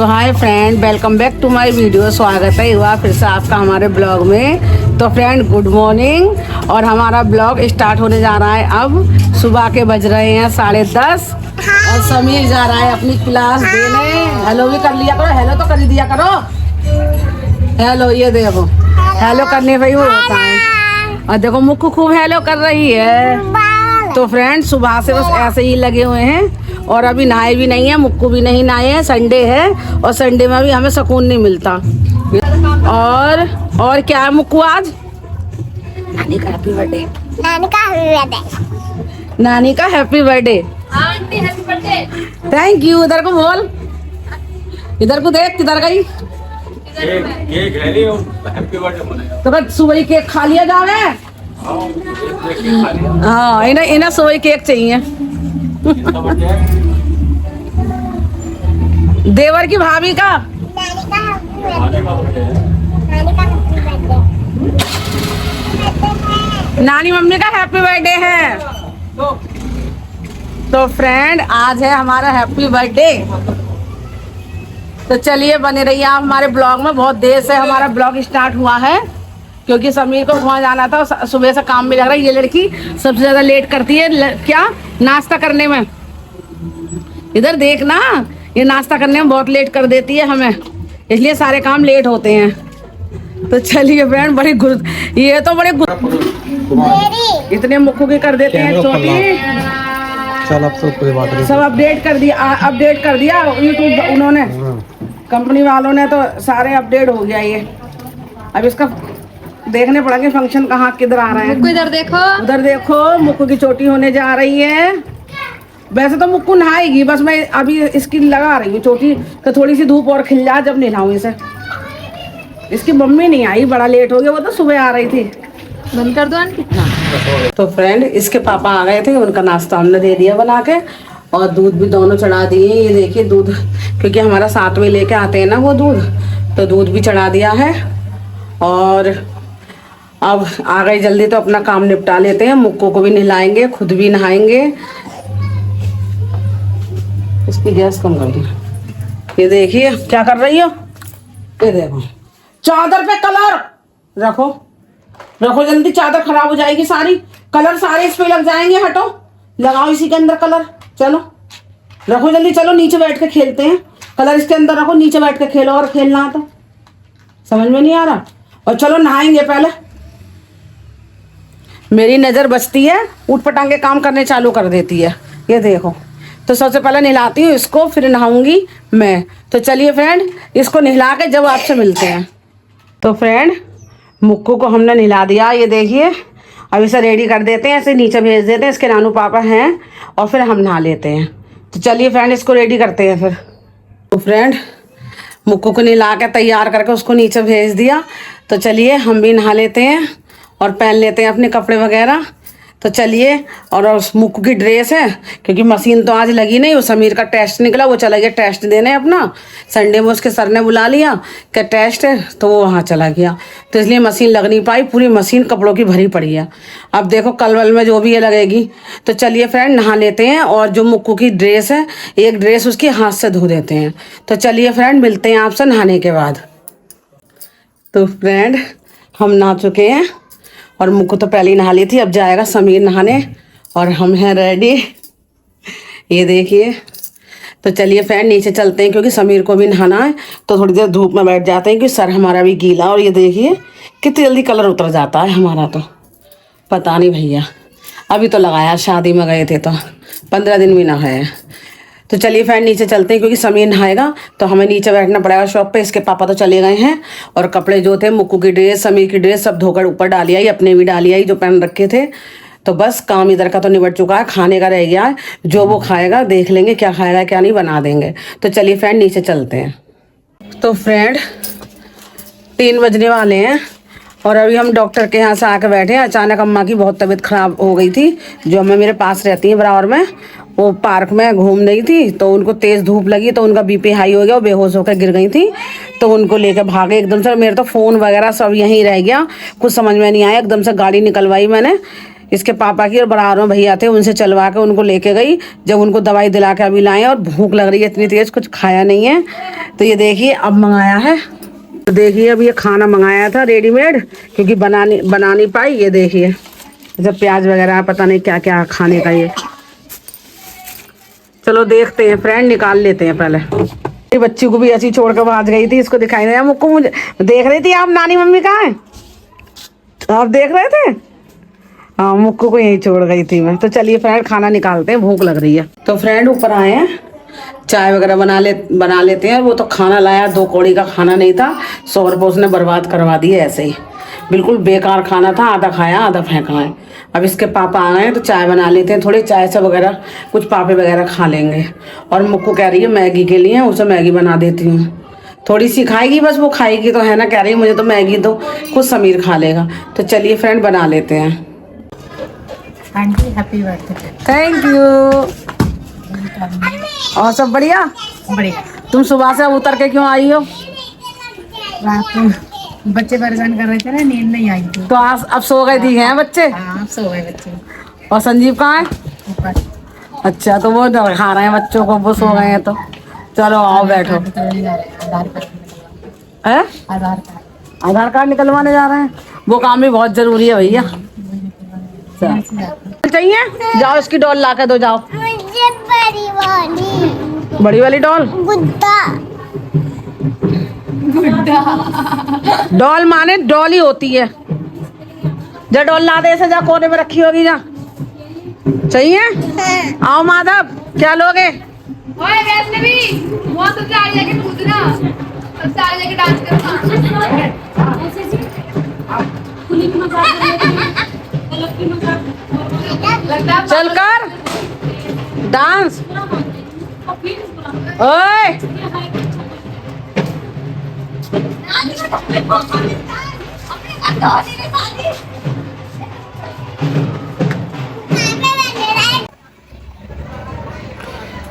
तो hi friend, welcome back to my video. स्वागत है हुआ फिर से आपका हमारे ब्लॉग में। तो फ्रेंड गुड मॉर्निंग। और हमारा ब्लॉग स्टार्ट होने जा रहा है। अब सुबह के बज रहे हैं 10:30 और समीर जा रहा है अपनी क्लास देने। हेलो भी कर लिया करो, हेलो तो कर ही दिया करो। हेलो ये देखो, हेलो करने पे ही वो होता है। और देखो मुक्कू खूब हेलो कर रही है। तो फ्रेंड सुबह से बस ऐसे ही लगे हुए हैं और अभी नहाए भी नहीं है, मुक्कू भी नहीं नहाए हैं। संडे है और संडे में भी हमें सुकून नहीं मिलता। और क्या है मुक्कू आज? नानी का हैप्पी बर्थडे। नानी का हैप्पी बर्थडे। Thank you. इधर को बोल, इधर को देख, किधर गई? केक ले लियो, हैप्पी बर्थडे मनाया। तो बस सुबह ही केक खा लिया जावे। हाँ इन्हें सुबह ही केक चाहिए। देवर की भाभी का नानी मम्मी का हैप्पी बर्थडे है। तो फ्रेंड आज है हमारा हैप्पी बर्थडे। तो चलिए बने रहिए आप हमारे ब्लॉग में। बहुत देर से हमारा ब्लॉग स्टार्ट हुआ है क्योंकि समीर को वहाँ जाना था। सुबह से काम में लग रहा है। ये लड़की सबसे ज्यादा लेट करती है क्या नाश्ता करने में। इधर देखना, ये नाश्ता करने में बहुत लेट कर देती है हमें, इसलिए सारे काम लेट होते हैं। तो चलिए फ्रेंड, बड़ी ये तो बड़े इतने मुक्कू की कर देते हैं छोटी। चल अब तो कोई बात नहीं, सब अपडेट कर दिया यूट्यूब उन्होंने, कंपनी वालों ने। तो सारे अपडेट हो गया ये। अब इसका देखने पड़ेंगे फंक्शन कहाँ किधर आ रहा है। मुक्कू इधर देखो, उधर देखो, मुक्कू की चोटी होने जा रही है। वैसे तो मुक्कू नहाएगी, बस मैं अभी इसकी लगा रही हूँ चोटी तो थोड़ी सी धूप और खिल जाए जब नहलाऊं इसे। इसकी मम्मी नहीं आई, बड़ा लेट हो गया, वो तो सुबह आ रही थी। बंद कर दो आंटी। तो फ्रेंड इसके पापा आ गए थे, उनका नाश्ता हमने दे दिया बना के और दूध भी दोनों चढ़ा दिए। ये देखिए दूध, क्योंकि हमारा 7 बजे लेके आते हैं ना वो दूध, तो दूध भी चढ़ा दिया है। और अब आ गए जल्दी तो अपना काम निपटा लेते हैं। मुक्कू को भी नहलाएंगे, खुद भी नहाएंगे। इसकी गैस कम कर दी। ये देखिए क्या कर रही हो, ये देखो चादर पे कलर रखो रखो जल्दी, चादर खराब हो जाएगी सारी। कलर सारे इस पे लग जाएंगे, हटो लगाओ इसी के अंदर कलर। चलो रखो जल्दी, चलो नीचे बैठ के खेलते हैं। कलर इसके अंदर रखो, नीचे बैठ के खेलो। और खेलना है तो समझ में नहीं आ रहा। और चलो नहाएंगे पहले। मेरी नज़र बचती है, ऊट पटांग के काम करने चालू कर देती है। ये देखो, तो सबसे पहले नहलाती हूँ इसको, फिर नहाऊंगी मैं। तो चलिए फ्रेंड इसको नहला के जब आपसे मिलते हैं। तो फ्रेंड मुक्कू को हमने नहला दिया, ये देखिए। अब इसे रेडी कर देते हैं, ऐसे नीचे भेज देते हैं। इसके नानू पापा हैं और फिर हम नहा लेते हैं। तो चलिए फ्रेंड इसको रेडी करते हैं फिर। तो फ्रेंड मुक्कू को नहला के तैयार करके उसको नीचे भेज दिया। तो चलिए हम भी नहा लेते हैं और पहन लेते हैं अपने कपड़े वगैरह। तो चलिए, और उस मुक्कू की ड्रेस है क्योंकि मशीन तो आज लगी नहीं। वो समीर का टेस्ट निकला, वो चला गया टेस्ट देने अपना। संडे में उसके सर ने बुला लिया कि टेस्ट है, तो वो वहाँ चला गया। तो इसलिए मशीन लग नहीं पाई, पूरी मशीन कपड़ों की भरी पड़ी है। अब देखो कल वल में जो भी ये लगेगी। तो चलिए फ्रेंड नहा लेते हैं और जो मुक्कू की ड्रेस है, एक ड्रेस उसकी हाथ से धो देते हैं। तो चलिए फ्रेंड मिलते हैं आपसे नहाने के बाद। तो फ्रेंड हम नहा चुके हैं और मुक्कू तो पहले ही नहा ली थी। अब जाएगा समीर नहाने और हम हैं रेडी, ये देखिए। तो चलिए फ्रेंड नीचे चलते हैं क्योंकि समीर को भी नहाना है। तो थोड़ी देर धूप में बैठ जाते हैं क्योंकि सर हमारा भी गीला। और ये देखिए कितनी जल्दी कलर उतर जाता है हमारा, तो पता नहीं भैया। अभी तो लगाया, शादी में गए थे तो 15 दिन भी नहाए। तो चलिए फ्रेंड नीचे चलते हैं क्योंकि समीर नहाएगा तो हमें नीचे बैठना पड़ेगा शॉप पे। इसके पापा तो चले गए हैं और कपड़े जो थे, मुक्कू की ड्रेस, समीर की ड्रेस सब धोकर ऊपर डाली आई, अपने भी डाली आई जो पहन रखे थे। तो बस काम इधर का तो निबट चुका है, खाने का रह गया है। जो वो खाएगा देख लेंगे, क्या खाएगा क्या नहीं बना देंगे। तो चलिए फ्रेंड नीचे चलते हैं। तो फ्रेंड 3 बजने वाले हैं और अभी हम डॉक्टर के यहाँ से आके बैठे हैं। अचानक अम्मा की बहुत तबीयत खराब हो गई थी। जो अम्मा मेरे पास रहती हैं बराबर में, वो पार्क में घूम रही थी तो उनको तेज़ धूप लगी तो उनका बीपी हाई हो गया, वो बेहोश होकर गिर गई थी। तो उनको लेकर भागे एकदम से। मेरा तो फ़ोन वगैरह सब यहीं रह गया, कुछ समझ में नहीं आया। एकदम से गाड़ी निकलवाई मैंने, इसके पापा की और बराबर में भैया थे, उनसे चलवा के उनको लेके गई। जब उनको दवाई दिला के अभी लाए और भूख लग रही है इतनी तेज़, कुछ खाया नहीं है। तो ये देखिए अब मंगाया है। तो देखिए अब ये खाना मंगाया था रेडीमेड, क्योंकि बना नहीं पाई। ये देखिए जब प्याज वगैरह पता नहीं क्या क्या खाने का ये। चलो देखते हैं फ्रेंड, निकाल लेते हैं पहले। ये बच्ची को भी ऐसी छोड़ कर भाग गई थी, इसको दिखाई नहीं मुझको। मुझे देख रही थी आप नानी मम्मी कहाँ है, आप देख रहे थे? हाँ, मुक्कू को यहीं छोड़ गई थी मैं। तो चलिए फ्रेंड खाना निकालते हैं, भूख लग रही है। तो फ्रेंड ऊपर आए हैं, चाय वगैरह बना लेते हैं। वो तो खाना लाया 2 कौड़ी का खाना नहीं था, 100 रुपये उसने बर्बाद करवा दिए ऐसे ही, बिल्कुल बेकार खाना था। आधा खाया आधा फेंका है। अब इसके पापा आ गए हैं तो चाय बना लेते हैं, थोड़ी चाय से वगैरह कुछ पापे वगैरह खा लेंगे। और मुक्कू कह रही है मैगी के लिए, उसे मैगी बना देती हूँ। थोड़ी सी खाएगी बस, वो खाएगी तो है ना, कह रही है मुझे तो मैगी दो, कुछ समीर खा लेगा। तो चलिए फ्रेंड बना लेते हैं। Aunty happy birthday. Thank you. और सब बढ़िया? बढ़िया। तुम सुबह से उतर के क्यों आई हो? रात को बच्चे परेशान कर रहे थे ना, नींद नहीं आई थी। तो आज अब सो गए थी हैं बच्चे? हाँ सो गए बच्चे। और संजीव कहाँ है? ऊपर। अच्छा, तो वो खा रहे हैं बच्चों को, वो सो गए हैं। तो चलो आओ बैठो। है आधार कार्ड निकलवाने जा रहे हैं, वो काम भी बहुत जरूरी है भैया। चाहिए जाओ, इसकी डॉल ला के दो जाओ। मुझे बड़ी वाली डॉल। डॉल माने डॉल ही होती है। जा डॉल ला दे, ऐसे जा कोने में रखी होगी जा। चाहिए? आओ माधव, क्या लोगे? ओए वैष्णवी, वो तो साड़ी लेके कूदना, अब साड़ी लेके डांस करना। चल कर डांस। ओए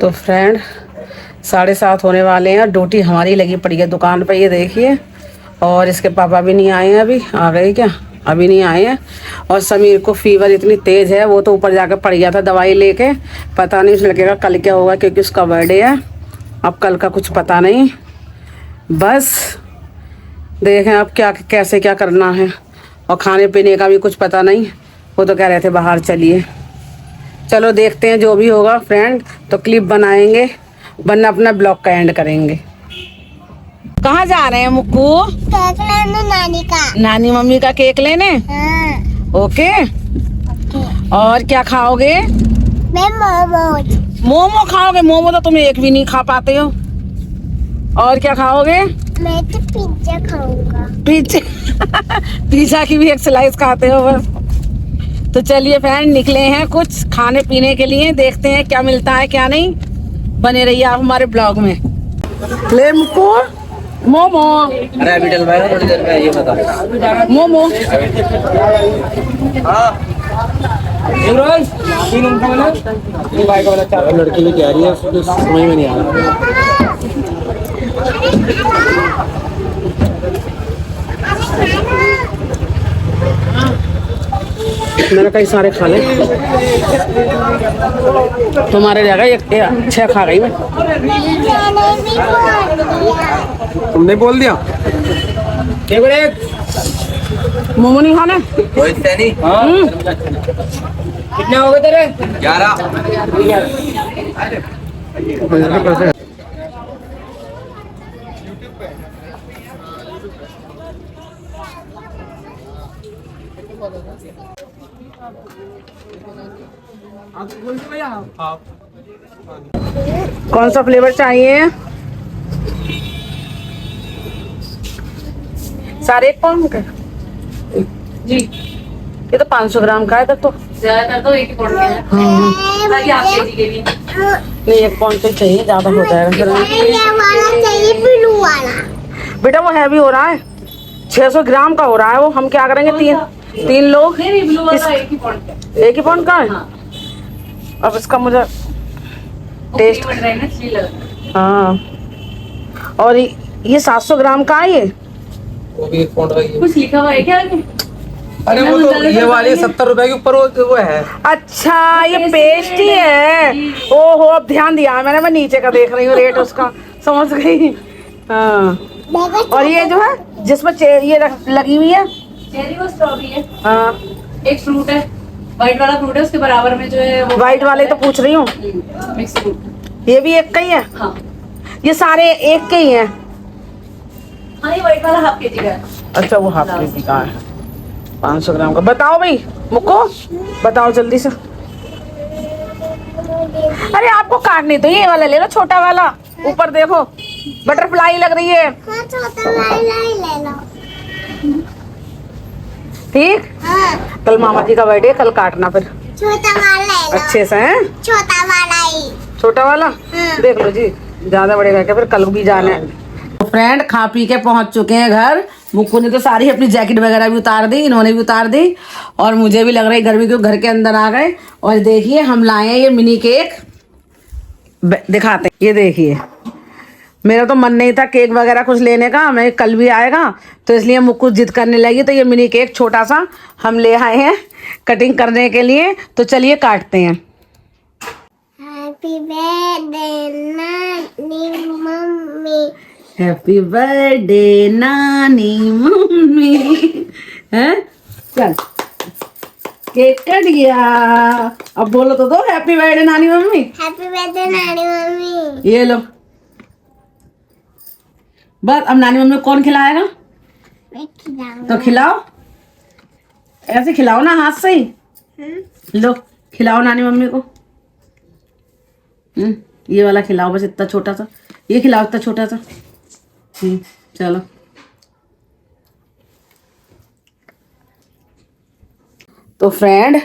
तो फ्रेंड 7:30 होने वाले हैं, ड्यूटी हमारी लगी पड़ी है दुकान पर। ये देखिए, और इसके पापा भी नहीं आए हैं अभी। आ गए क्या? अभी नहीं आए हैं। और समीर को फीवर इतनी तेज़ है, वो तो ऊपर जाकर पड़ गया था दवाई लेके। पता नहीं उस लड़के का कल क्या होगा, क्योंकि उसका बर्थडे है। अब कल का कुछ पता नहीं, बस देखें अब क्या कैसे क्या करना है। और खाने पीने का भी कुछ पता नहीं, वो तो कह रहे थे बाहर चलिए। चलो देखते हैं जो भी होगा फ्रेंड, तो क्लिप बनाएंगे, वरना अपना ब्लॉग का एंड करेंगे। कहाँ जा रहे हैं मुक्कू? केक लेने नानी का। नानी मम्मी का केक लेने? हाँ। ओके। और क्या खाओगे? मैं मोमोज। मोमो खाओगे? मोमो तो तुम एक भी नहीं खा पाते हो। और क्या खाओगे? मैं तो पिज्जा खाऊंगा। पिज्जा पिज्जा की भी एक स्लाइस खाते हो बस। तो चलिए फ्रेंड निकले हैं कुछ खाने पीने के लिए, देखते हैं क्या मिलता है क्या नहीं। बने रहिए आप हमारे ब्लॉग में। ले मुक्कू मोमो। अरे अभी डलवाएगा थोड़ी देर में, ये बता। मोमो लड़की लेके आ रही है, उसको समझ में नहीं आ रहा। मैंने कई सारे खा ले, तुम्हारे जगह एक 6 खा गई मैं। तुमने बोल दिया मोमो नहीं खाने? कितने हो गए तेरे? 11। कौन सा फ्लेवर चाहिए? सारे 1 पाउंड का जी। ये तो 500 ग्राम का है तब तो। ज्यादातर तो एक ही पड़ गया है। ताकि आप केजी के लिए। नहीं 1 पाउंड तो चाहिए, ज्यादा हो जाएगा। ये वाला चाहिए, ब्लू वाला। बेटा वो हैवी हो रहा है, 600 ग्राम का हो रहा है वो। हम क्या करेंगे? तीन लोग। नहीं ब्लू वाला एक ही पड़ गया। 1 ही पाउंड का है। अब इसका मुझे टेस्ट। हाँ, और ये 700 ग्राम का है ये। वो भी 1 पाउंड का ही है। कुछ लिखा हुआ है क्या आगे? अरे वो तो ये वाली 70 रुपए के ऊपर वो है। अच्छा ये पेस्ट ही है। ओहो अब ध्यान दिया मैंने, मैं नीचे का देख रही हूँ रेट उसका, समझ गई। हाँ देखो और ये जो है जिसमें ये लगी हुई है चेरी वो स्ट्रॉबेरी है, हाँ एक फ्रूट है, व्हाइट वाला फ्रूट है, उसके बराबर में जो है वो व्हाइट वाले तो पूछ रही हूँ। Mix fruit. ये भी एक का ही है, हाँ ये सारे एक के ही हैं। हाँ, ये व्हाइट वाला हाफ केजी का है। अच्छा वो हाफ केजी का है 500 ग्राम का। बताओ भाई मुक्को, बताओ जल्दी से। अरे आपको काटनी तो ये वाला ले लो, छोटा वाला, ऊपर देखो बटरफ्लाई लग रही है। हाँ छोटा वाला ही ले लो। ठीक, हाँ कल मामा जी का बर्थडे, कल काटना फिर छोटा वाला ले लो। अच्छे से हैं। छोटा वाला ही। छोटा वाला देख लो जी, ज्यादा बड़े करके फिर कल भी जाना है। तो फ्रेंड खा पी के पहुंच चुके हैं घर। मुक्कू ने तो सारी अपनी जैकेट वगैरह भी उतार दी, इन्होंने भी उतार दी और मुझे भी लग रहा है गर्मी के घर के अंदर आ गए। और देखिए हम लाए हैं ये मिनी केक, दिखाते हैं। ये देखिए मेरा तो मन नहीं था केक वगैरह कुछ लेने का, मैं कल भी आएगा तो इसलिए मुक्कू जिद करने लगी, तो ये मिनी केक छोटा सा हम ले आए हैं कटिंग करने के लिए। तो चलिए काटते हैं। हैप्पी बर्थडे नानी मम्मी। हैप्पी बर्थडे नानी मम्मी। हैं चल केक कट गया, अब बोलो तो दो हैप्पी बर्थडे नानी मम्मी। हैप्पी बर्थडे नानी मम्मी। ये लो बस। अब नानी मम्मी को कौन खिलाएगा? मैं खिलाऊंगा। तो खिलाओ, ऐसे खिलाओ ना हाथ से ही। लो खिलाओ नानी मम्मी को। ये वाला खिलाओ, बस इतना छोटा सा, ये खिलाओ इतना छोटा सा। चलो तो फ्रेंड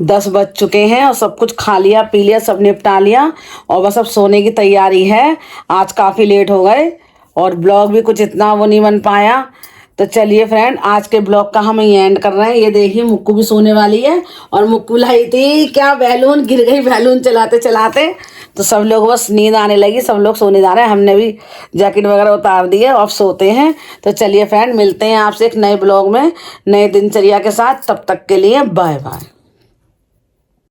10 बज चुके हैं और सब कुछ खा लिया पी लिया, सब निपटा लिया और बस अब सोने की तैयारी है। आज काफ़ी लेट हो गए और ब्लॉग भी कुछ इतना वो नहीं बन पाया। तो चलिए फ्रेंड आज के ब्लॉग का हम एंड कर रहे हैं। ये देखिए मुक्कू भी सोने वाली है और मुक्कू लाई थी क्या बैलून, गिर गई बैलून चलाते चलाते। तो सब लोग बस नींद आने लगी, सब लोग सोने जा रहे हैं, हमने भी जैकेट वगैरह उतार दी है, अब सोते हैं। तो चलिए फ्रेंड मिलते हैं आपसे एक नए ब्लॉग में नए दिनचर्या के साथ, तब तक के लिए बाय बाय।